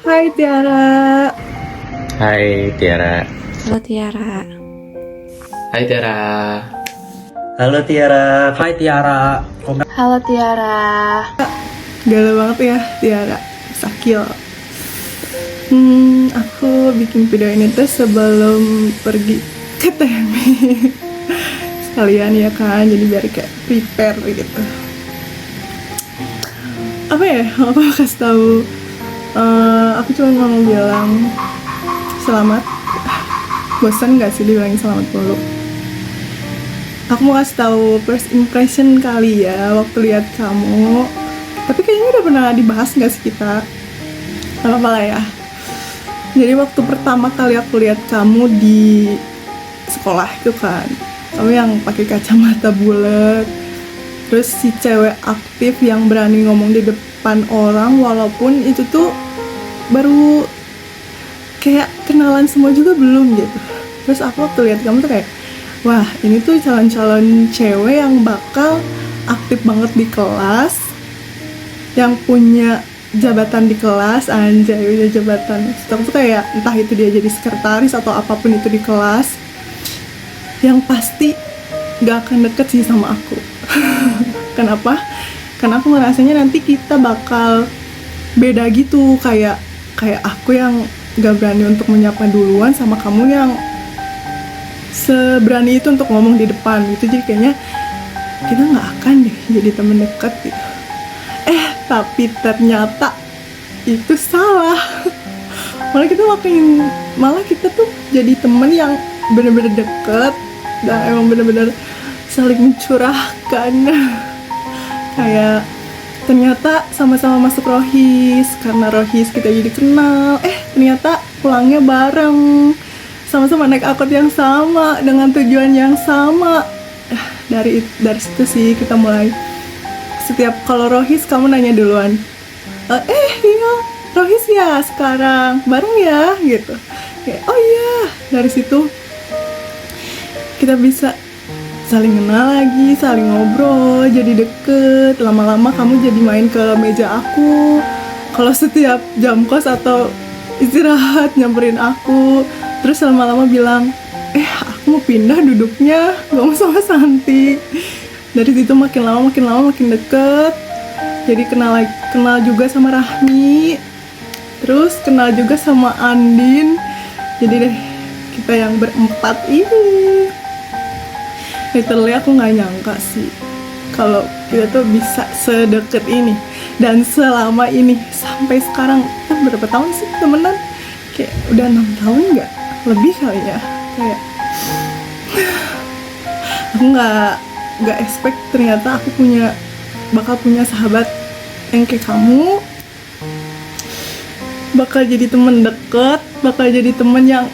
Hai Tiara. Hai Tiara. Halo Tiara. Hai Tiara. Halo Tiara. Hai Tiara. Halo Tiara. Galau banget ya Tiara. Sakil. Aku bikin video ini tuh sebelum pergi ke TMI. Sekalian ya kan, jadi biar kayak prepare gitu. Apa ya? Aku kasih tahu. Aku cuma mau bilang selamat. Bosan nggak sih dibilangin selamat mulu? Aku mau kasih tahu first impression kali ya waktu lihat kamu. Tapi kayaknya udah pernah dibahas nggak sih kita? Gak apa-apa lah ya. Jadi waktu pertama kali aku lihat kamu di sekolah itu kan, kamu yang pakai kacamata bulat, terus si cewek aktif yang berani ngomong di depan orang walaupun itu tuh baru kayak kenalan semua juga belum gitu. Terus aku waktu lihat kamu tuh kayak, wah ini tuh calon-calon cewek yang bakal aktif banget di kelas, yang punya jabatan di kelas, anjay punya jabatan. Terus tuh kayak entah itu dia jadi sekretaris atau apapun itu di kelas, yang pasti gak akan deket sih sama aku. Kenapa? Karena aku ngerasanya nanti kita bakal beda gitu, kayak aku yang gak berani untuk menyapa duluan sama kamu yang seberani itu untuk ngomong di depan gitu. Jadi kayaknya kita gak akan deh jadi temen deket gitu. Tapi ternyata itu salah. Malah kita tuh jadi temen yang bener-bener deket dan emang bener-bener saling mencurahkan. Kayak ternyata sama-sama masuk Rohis, karena Rohis kita jadi kenal. Ternyata pulangnya bareng, sama-sama naik angkot yang sama dengan tujuan yang sama. Dari situ sih kita mulai. Setiap kalau Rohis kamu nanya duluan, iya Rohis ya sekarang bareng ya gitu. Kayak oh iya, dari situ kita bisa saling kenal lagi, saling ngobrol, jadi deket. Lama-lama kamu jadi main ke meja aku. Kalau setiap jam kos atau istirahat nyamperin aku. Terus lama-lama bilang, aku mau pindah duduknya, gak mau sama Santi. Dari situ makin lama makin deket. Jadi kenal juga sama Rahmi. Terus kenal juga sama Andin. Jadi deh kita yang berempat ini. Literally aku nggak nyangka sih kalau kita tuh bisa sedeket ini dan selama ini sampai sekarang. Berapa tahun sih temenan? Kayak udah 6 tahun nggak? Lebih kali ya. Kayak aku nggak expect ternyata aku bakal punya sahabat yang kayak kamu, bakal jadi temen deket, bakal jadi temen yang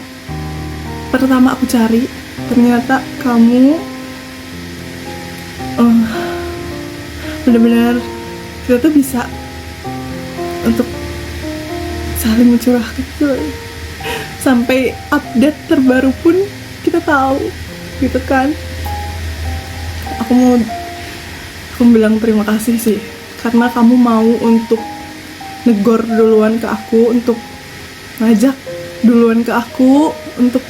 pertama aku cari. Ternyata kamu benar-benar kita tuh bisa untuk saling mencurahkan tuh. Sampai update terbaru pun kita tahu gitu kan. Aku bilang terima kasih sih karena kamu mau untuk negor duluan ke aku, untuk ngajak duluan ke aku, untuk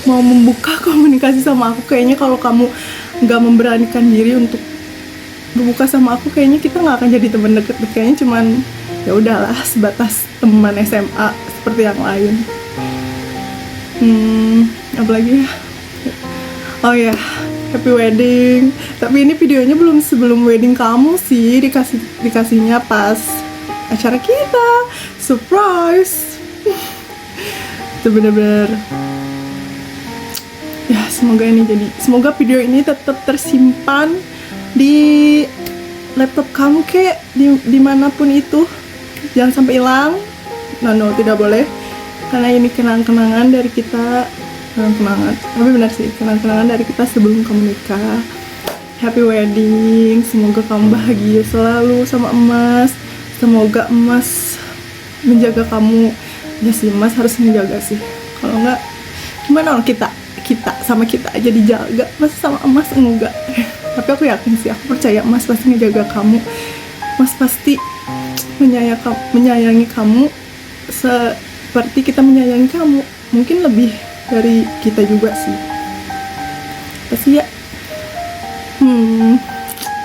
mau membuka komunikasi sama aku. Kayaknya kalau kamu nggak memberanikan diri untuk berbuka sama aku, kayaknya kita nggak akan jadi teman deket. Kayaknya cuman ya udahlah sebatas teman SMA seperti yang lain. Apalagi ya? Oh ya, happy wedding. Tapi ini videonya belum sebelum wedding kamu sih, dikasihnya pas acara kita. Surprise. Itu bener-bener ya, semoga video ini tetap tersimpan di laptop kamu kek, dimanapun itu. Jangan sampai hilang. No, tidak boleh. Karena ini kenang-kenangan dari kita. Tapi benar sih, kenang-kenangan dari kita sebelum kamu nikah. Happy wedding. Semoga kamu bahagia selalu sama Emas. Semoga Emas menjaga kamu. Ya sih, Emas harus menjaga sih. Kalau enggak, gimana orang kita sama kita aja dijaga, masa sama Emas enggak? Tapi aku yakin sih, aku percaya Emas pasti ngejaga kamu. Emas pasti menyayangi kamu seperti kita menyayangi kamu, mungkin lebih dari kita juga sih. Pasti ya.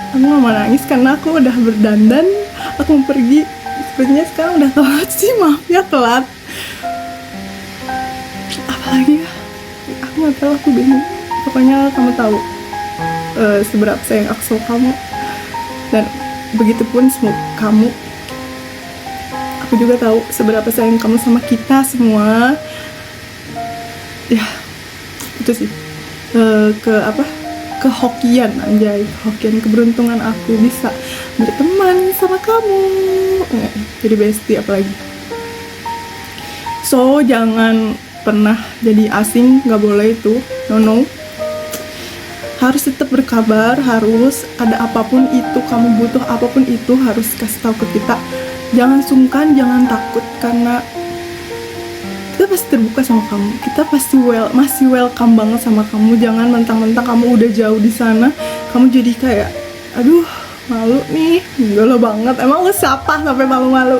Aku gak mau nangis karena aku udah berdandan, aku mau pergi. Sepertinya sekarang udah telat sih, maaf ya telat. Apalagi ya, aku gak tahu, aku bingung. Pokoknya kamu tahu seberapa sayang aku sama kamu, dan begitupun kamu. Aku juga tahu seberapa sayang kamu sama kita semua. Ya, itu sih. Kehokian, anjay, kehokian, keberuntungan aku bisa berteman sama kamu, jadi bestie apalagi. So, jangan pernah jadi asing, nggak boleh itu, no. Harus tetap berkabar, harus ada apapun itu, kamu butuh apapun itu, harus kasih tahu ke kita. Jangan sungkan, jangan takut, karena kita pasti terbuka sama kamu. Kita pasti masih welcome banget sama kamu. Jangan mentang-mentang kamu udah jauh di sana, kamu jadi kayak, aduh, malu nih. Galau banget. Emang lu siapa sampai malu-malu?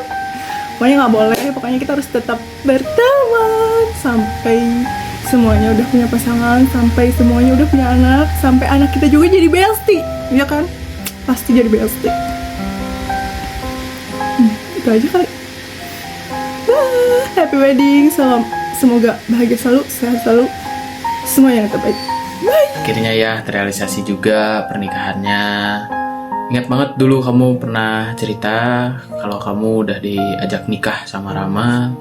Pokoknya nggak boleh. Pokoknya kita harus tetap berteman sampai semuanya udah punya pasangan, sampai semuanya udah punya anak, sampai anak kita juga jadi bestie, ya kan? Pasti jadi bestie. Itu aja kali. Happy wedding, semoga bahagia selalu, sehat selalu, semuanya yang terbaik. Bye. Akhirnya ya terrealisasi juga pernikahannya. Ingat banget dulu kamu pernah cerita kalau kamu udah diajak nikah sama Rama.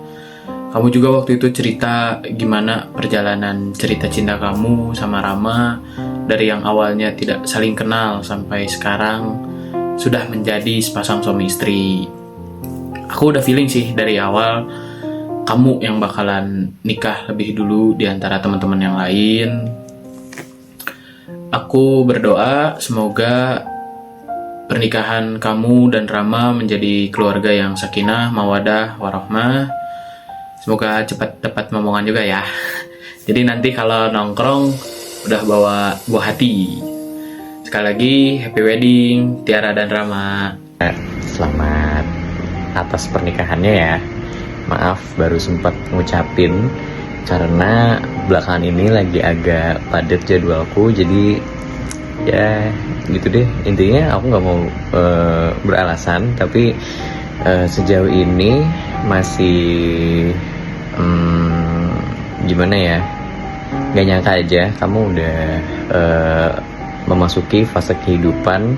Kamu juga waktu itu cerita gimana perjalanan cerita cinta kamu sama Rama, dari yang awalnya tidak saling kenal sampai sekarang sudah menjadi sepasang suami istri. Aku udah feeling sih dari awal kamu yang bakalan nikah lebih dulu di antara teman-teman yang lain. Aku berdoa semoga pernikahan kamu dan Rama menjadi keluarga yang sakinah, mawadah, warahmah. Semoga cepat dapat momongan juga ya. Jadi nanti kalau nongkrong udah bawa buah hati. Sekali lagi happy wedding Tiara dan Rama. Selamat atas pernikahannya ya. Maaf baru sempat ngucapin karena belakangan ini lagi agak padat jadwalku, jadi ya gitu deh. Intinya aku nggak mau beralasan, tapi sejauh ini masih gimana ya, nggak nyangka aja kamu udah memasuki fase kehidupan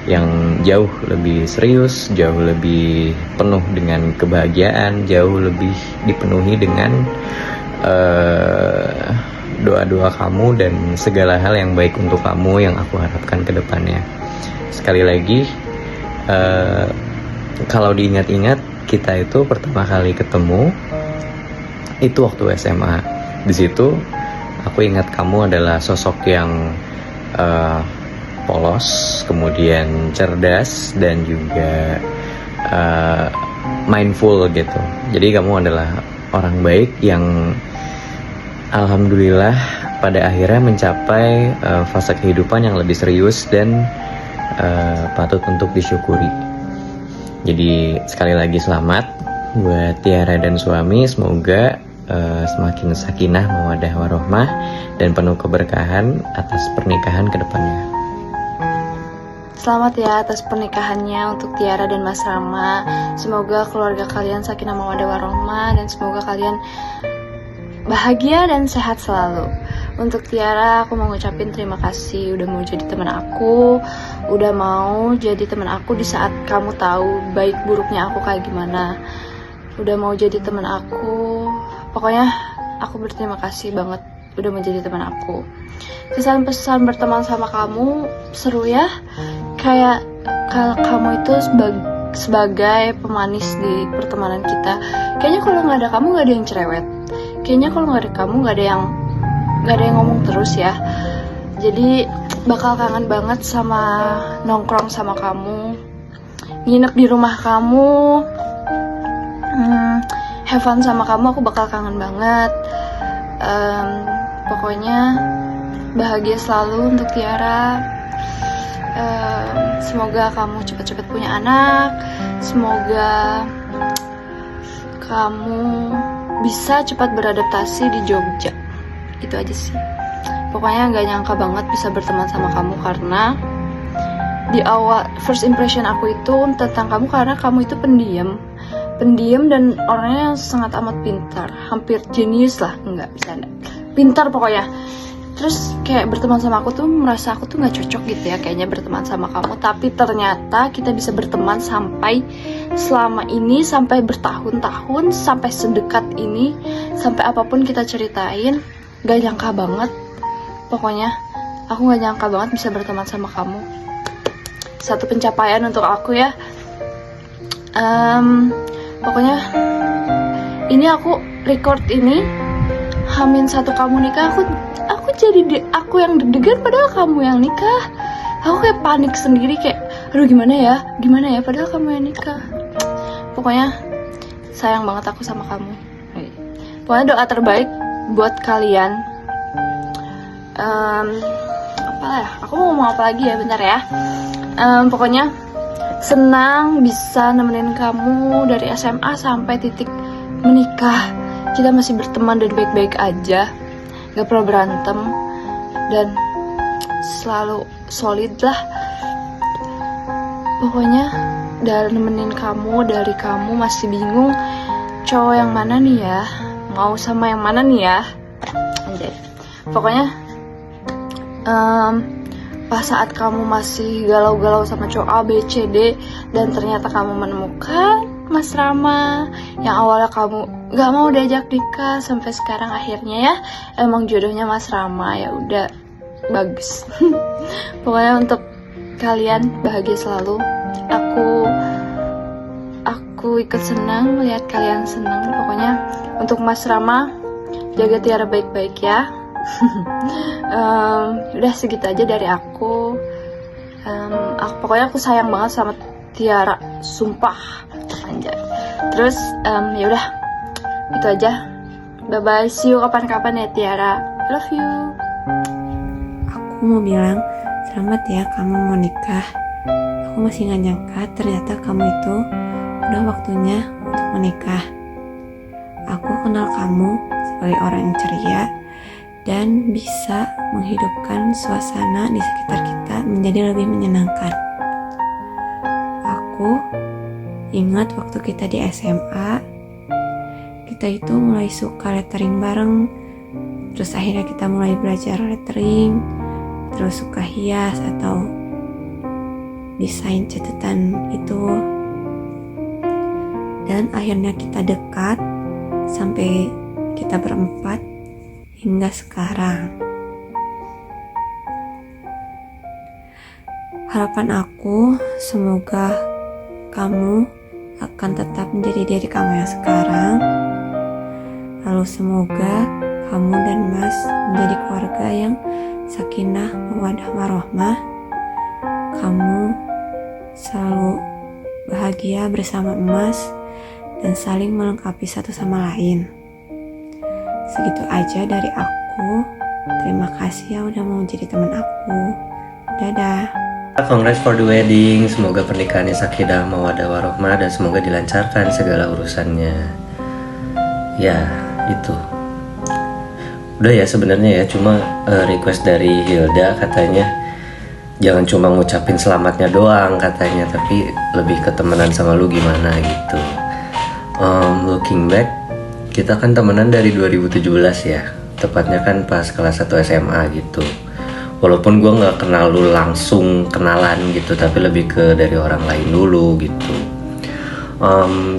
yang jauh lebih serius, jauh lebih penuh dengan kebahagiaan, jauh lebih dipenuhi dengan doa-doa kamu dan segala hal yang baik untuk kamu yang aku harapkan ke depannya. Sekali lagi, kalau diingat-ingat, kita itu pertama kali ketemu itu waktu SMA. Di situ aku ingat kamu adalah sosok yang polos, kemudian cerdas, dan juga mindful gitu. Jadi kamu adalah orang baik yang alhamdulillah pada akhirnya mencapai fase kehidupan yang lebih serius dan patut untuk disyukuri. Jadi sekali lagi selamat buat Tiara dan suami. Semoga semakin sakinah, mawaddah, warohmah, dan penuh keberkahan atas pernikahan kedepannya. Selamat ya atas pernikahannya untuk Tiara dan Mas Rama. Semoga keluarga kalian sakinah mawaddah warohmah, dan semoga kalian bahagia dan sehat selalu. Untuk Tiara, aku mau ngucapin terima kasih udah mau jadi teman aku, udah mau jadi teman aku di saat kamu tahu baik buruknya aku kayak gimana. Udah mau jadi teman aku. Pokoknya aku berterima kasih banget udah menjadi teman aku. Kesan-pesan berteman sama kamu seru ya. Kayak kamu itu sebagai pemanis di pertemanan kita. Kayaknya kalau nggak ada kamu nggak ada yang cerewet. Kayaknya kalau nggak ada kamu nggak ada yang ngomong terus ya. Jadi bakal kangen banget sama nongkrong sama kamu, nginep di rumah kamu, have fun sama kamu. Aku bakal kangen banget. Pokoknya bahagia selalu untuk Tiara. Semoga kamu cepat-cepat punya anak. Semoga kamu bisa cepat beradaptasi di Jogja. Itu aja sih. Pokoknya nggak nyangka banget bisa berteman sama kamu karena di awal first impression aku itu tentang kamu karena kamu itu pendiam dan orangnya yang sangat amat pintar, hampir jenius lah, nggak bercanda, pintar pokoknya. Terus kayak berteman sama aku tuh merasa aku tuh nggak cocok gitu ya kayaknya berteman sama kamu, tapi ternyata kita bisa berteman sampai selama ini, sampai bertahun-tahun, sampai sedekat ini, sampai apapun kita ceritain. Gak nyangka banget, pokoknya aku gak nyangka banget bisa berteman sama kamu. Satu pencapaian untuk aku ya. Pokoknya ini aku record ini H-1 kamu nikah, aku jadi aku yang deg-degan padahal kamu yang nikah. Aku kayak panik sendiri, kayak aduh gimana ya padahal kamu yang nikah. Pokoknya sayang banget aku sama kamu. Pokoknya doa terbaik buat kalian. Apa ya, aku mau ngomong apa lagi ya, bentar ya. Pokoknya senang bisa nemenin kamu dari SMA sampai titik menikah. Kita masih berteman dan baik-baik aja, gak pernah berantem, dan selalu solid lah. Pokoknya dari nemenin kamu, dari kamu masih bingung cowok yang mana nih ya, mau sama yang mana nih ya. Anjay. Pokoknya pas saat kamu masih galau-galau sama cowok A, B, C, D, dan ternyata kamu menemukan Mas Rama yang awalnya kamu gak mau diajak nikah, sampai sekarang akhirnya ya emang jodohnya Mas Rama, ya udah bagus. Pokoknya untuk kalian bahagia selalu. Aku ikut senang melihat kalian senang. Pokoknya untuk Mas Rama, jaga Tiara baik-baik ya. Udah segitu aja dari aku. Pokoknya aku sayang banget sama Tiara, sumpah. Anjay. Terus ya udah itu aja. Bye bye, see you kapan-kapan ya Tiara. Love you. Aku mau bilang selamat ya kamu mau nikah. Aku masih gak nyangka ternyata kamu itu udah waktunya untuk menikah. Aku kenal kamu sebagai orang yang ceria dan bisa menghidupkan suasana di sekitar kita menjadi lebih menyenangkan. Aku ingat waktu kita di SMA, kita itu mulai suka lettering bareng, terus akhirnya kita mulai belajar lettering, terus suka hias atau desain catatan itu, dan akhirnya kita dekat sampai kita berempat hingga sekarang. Harapan aku semoga kamu akan tetap menjadi diri kamu yang sekarang. Lalu semoga kamu dan Mas menjadi keluarga yang sakinah mawaddah warohmah. Kamu selalu bahagia bersama Mas dan saling melengkapi satu sama lain. Segitu aja dari aku. Terima kasih ya udah mau jadi teman aku. Dadah. Congrats for the wedding. Semoga pernikahannya sakinah mawaddah warohmah dan semoga dilancarkan segala urusannya. Ya, itu. Udah ya sebenarnya ya, cuma request dari Hilda katanya jangan cuma ngucapin selamatnya doang katanya, tapi lebih ke temenan sama lu gimana gitu. Looking back, kita kan temenan dari 2017 ya, tepatnya kan pas kelas 1 SMA gitu. Walaupun gue nggak kenal lu langsung kenalan gitu, tapi lebih ke dari orang lain dulu gitu.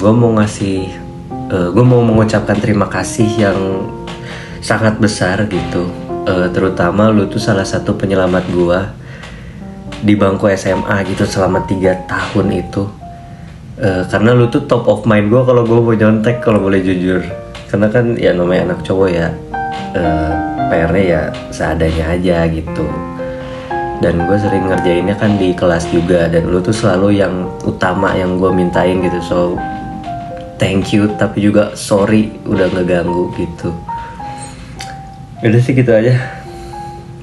Gue mau mengucapkan terima kasih yang sangat besar gitu. Terutama lu tuh salah satu penyelamat gue di bangku SMA gitu selama 3 tahun itu. Karena lu tuh top of mind gue kalau gue mau nyontek, kalau boleh jujur. Karena kan ya namanya anak cowok ya, PR-nya ya seadanya aja gitu. Dan gue sering ngerjainnya kan di kelas juga, dan lu tuh selalu yang utama yang gue mintain gitu. So thank you, tapi juga sorry udah ngeganggu gitu. Udah sih gitu aja.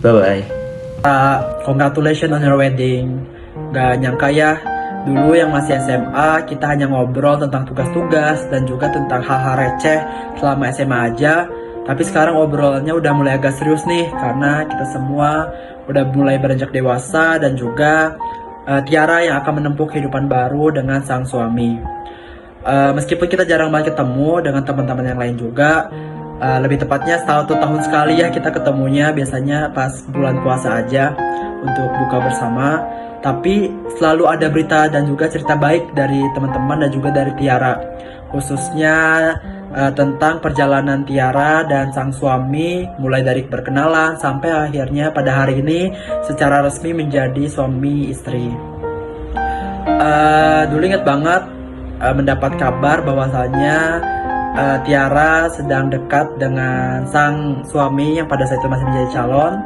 Bye bye. Congratulations on your wedding. Gak nyangka ya Dulu yang masih SMA, kita hanya ngobrol tentang tugas-tugas dan juga tentang hal-hal receh selama SMA aja. Tapi sekarang obrolannya udah mulai agak serius nih, karena kita semua udah mulai beranjak dewasa dan juga Tiara yang akan menempuh kehidupan baru dengan sang suami. Meskipun kita jarang banget ketemu dengan teman-teman yang lain juga, lebih tepatnya 1 tahun sekali ya kita ketemunya, biasanya pas bulan puasa aja untuk buka bersama. Tapi selalu ada berita dan juga cerita baik dari teman-teman dan juga dari Tiara, khususnya tentang perjalanan Tiara dan sang suami, mulai dari berkenalan sampai akhirnya pada hari ini secara resmi menjadi suami istri. Dulu ingat banget mendapat kabar bahwasanya Tiara sedang dekat dengan sang suami yang pada saat itu masih menjadi calon.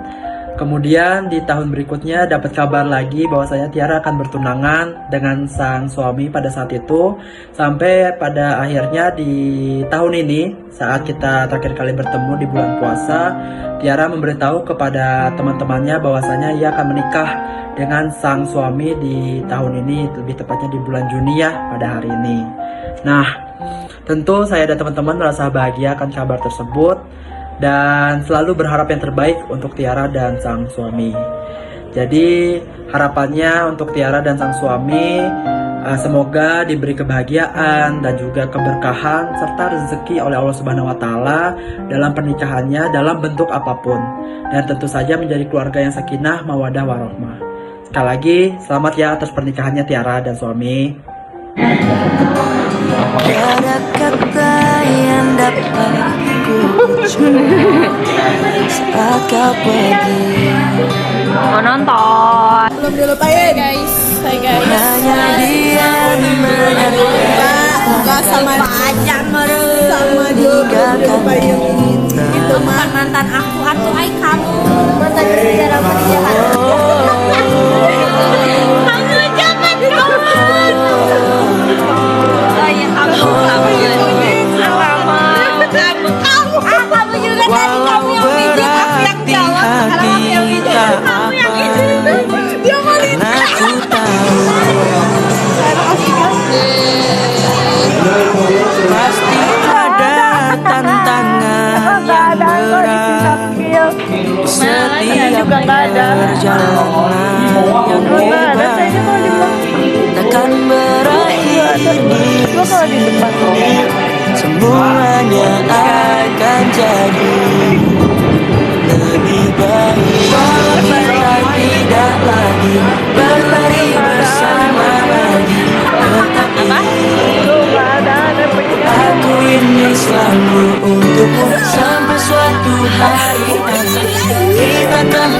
Kemudian di tahun berikutnya dapat kabar lagi bahwasanya Tiara akan bertunangan dengan sang suami pada saat itu. Sampai pada akhirnya di tahun ini, saat kita terakhir kali bertemu di bulan puasa, Tiara memberitahu kepada teman-temannya bahwasanya ia akan menikah dengan sang suami di tahun ini, lebih tepatnya di bulan Juni ya, pada hari ini. Nah, tentu saya dan teman-teman merasa bahagia akan kabar tersebut dan selalu berharap yang terbaik untuk Tiara dan sang suami. Jadi harapannya untuk Tiara dan sang suami, semoga diberi kebahagiaan dan juga keberkahan serta rezeki oleh Allah Subhanahu wa taala dalam pernikahannya dalam bentuk apapun, dan tentu saja menjadi keluarga yang sakinah, mawaddah warahmah. Sekali lagi selamat ya atas pernikahannya Tiara dan suami. Tiada kata yang dapat ku ucap saat kau pergi. Mau nonton. Belum dilupain guys. Hai guys. Hanya dia Enggak sama panjang sama juga dilupain yang itu mah mantan aku atau ai kamu mantan sejarah pernikahan. Kamu jangan ditolong. Oh iya kamu juga tadi kamu yang bijak, aku yang jawab. Sekarang aku yang bijak, kamu yang ini. Dia maling. Aku tahu. Pasti ada tantangan yang berat. Setiap perjalanan yang hebat takkan berakhir di sini. Semuanya akan jadi lebih baik bila tidak lagi berlari bersama lagi. Tetapi aku ini selalu untukmu sampai suatu hari nanti kita akan